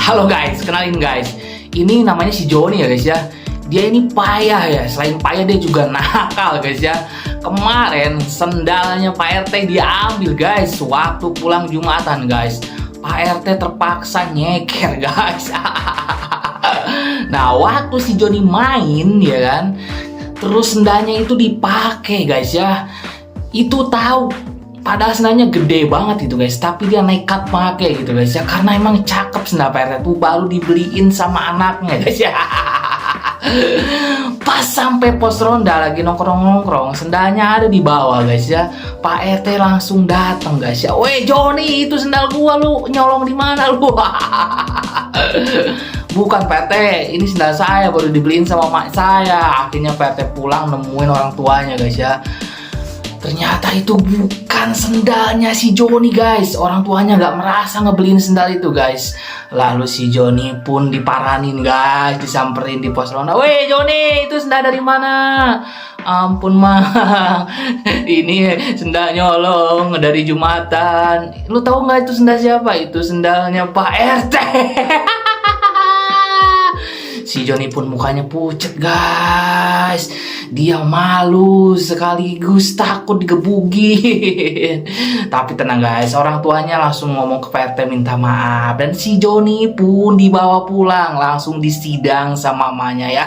Halo guys, kenalin guys. Ini namanya si Joni ya guys ya. Dia ini payah ya. Selain payah dia juga nakal guys ya. Kemarin sendalnya Pak RT diambil guys waktu pulang Jumatan guys. Pak RT terpaksa nyeker guys. Nah waktu si Joni main ya kan, terus sendalnya itu dipakai guys ya. Itu tahu padahal sendalnya gede banget itu guys, tapi dia nekat pakai gitu guys ya, karena emang cakep sendal Pak RT tuh, baru dibeliin sama anaknya guys ya. Pas sampai pos ronda lagi nongkrong-nongkrong, sendalnya ada di bawah guys ya. Pak RT langsung datang guys ya. Weh Joni, itu sendal gua, lu nyolong di mana lu? Bukan Pak RT, ini sendal saya baru dibeliin sama mak saya. Akhirnya Pak RT pulang nemuin orang tuanya guys ya. Ternyata itu bukan sendalnya si Joni guys. Orang tuanya nggak merasa ngebeliin sendal itu guys. Lalu si Joni pun diparanin guys, disamperin di pos ronda. Weh Joni, itu sendal dari mana? Ampun mah, ini sendal nyolong dari Jumatan. Lu tahu nggak itu sendal siapa? Itu sendalnya Pak RT. Si Joni pun mukanya pucet guys. Dia malu sekaligus takut digebugin. Tapi tenang guys, orang tuanya langsung ngomong ke Pak RT minta maaf. Dan si Joni pun dibawa pulang, langsung disidang sama mamanya ya.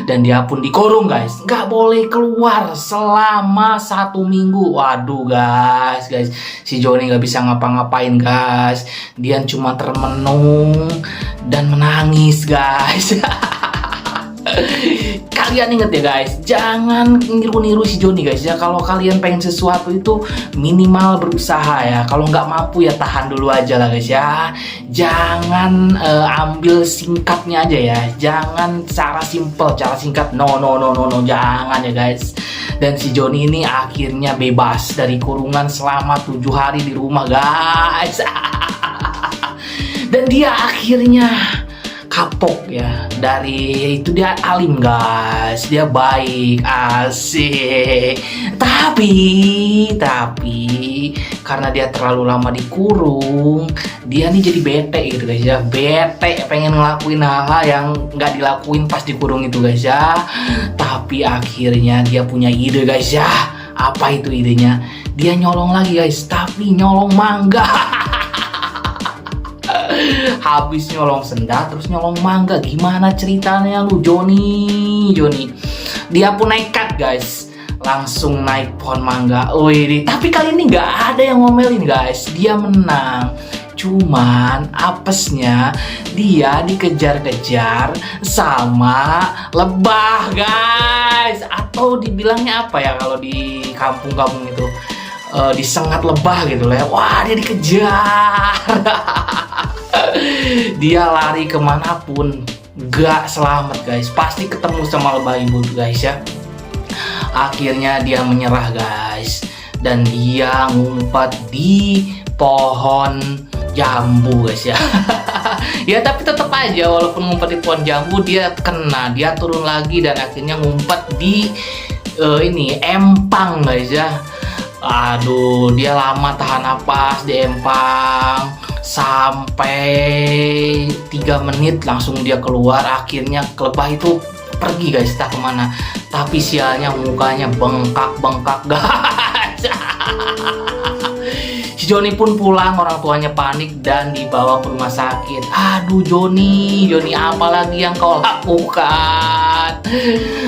Dan dia pun dikurung guys, nggak boleh keluar selama 1 minggu. Waduh guys, si Joni nggak bisa ngapa-ngapain guys. Dia cuma termenung dan menangis guys. Kalian inget ya guys, jangan niru-niru si Joni guys ya. Kalau kalian pengen sesuatu itu minimal berusaha ya. Kalau nggak mampu ya tahan dulu aja lah guys ya. Jangan ambil singkatnya aja ya. Jangan cara simple, cara singkat. No, jangan ya guys. Dan si Joni ini akhirnya bebas dari kurungan selama 7 hari di rumah guys. Dan dia akhirnya kapok ya, dari itu dia alim guys, dia baik, asik. Tapi karena dia terlalu lama dikurung, dia nih jadi bete gitu guys ya. Bete pengen ngelakuin hal-hal yang nggak dilakuin pas dikurung itu guys ya. Tapi akhirnya dia punya ide guys ya. Apa itu idenya? Dia nyolong lagi guys, tapi nyolong mangga. Habis nyolong sendal terus nyolong mangga. Gimana ceritanya lu Joni? Dia pun nekat guys, langsung naik pohon mangga. Wih, tapi kali ini nggak ada yang ngomelin guys. Dia menang. Cuman apesnya dia dikejar-kejar sama lebah guys. Atau dibilangnya apa ya kalau di kampung-kampung itu, disengat lebah gitu lah ya. Wah, dia dikejar. Dia lari kemanapun gak selamat guys. Pasti ketemu sama lebah ibu tuh guys ya. Akhirnya dia menyerah guys, dan dia ngumpet di pohon jambu guys ya. Ya tapi tetap aja walaupun ngumpet di pohon jambu dia kena. Dia turun lagi dan akhirnya ngumpet di ini empang guys ya. Aduh, dia lama tahan napas di empang sampai 3 menit langsung dia keluar. Akhirnya lebah itu pergi guys, tak kemana. Tapi sialnya mukanya bengkak guys. Si Joni pun pulang, orang tuanya panik dan dibawa ke rumah sakit. Aduh Joni apa lagi yang kau lakukan?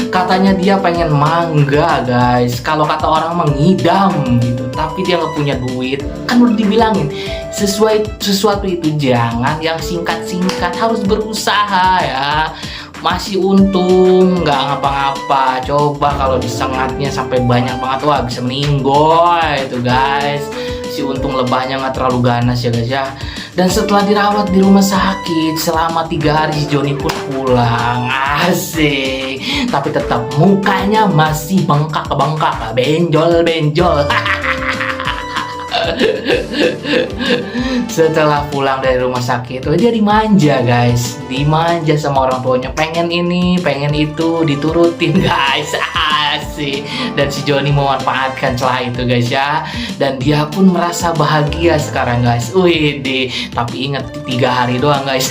Katanya dia pengen mangga guys. Kalau kata orang mengidam gitu, tapi dia nggak punya duit. Kan udah dibilangin, sesuatu itu jangan yang singkat-singkat, harus berusaha ya. Masih untung nggak ngapa-ngapa. Coba kalau disengatnya sampai banyak banget, wah bisa meninggoy itu guys. Si untung lebahnya nggak terlalu ganas ya guys ya. Dan setelah dirawat di rumah sakit selama 3 hari, si Joni pun pulang. Asik. Tapi tetap mukanya masih bengkak benjol. Setelah pulang dari rumah sakit, oh dia dimanja guys, dimanja sama orang tuanya, pengen ini, pengen itu, diturutin guys. Asik. Dan si Joni memanfaatkan celah itu guys ya, dan dia pun merasa bahagia sekarang guys. Wih, tapi ingat 3 hari doang guys.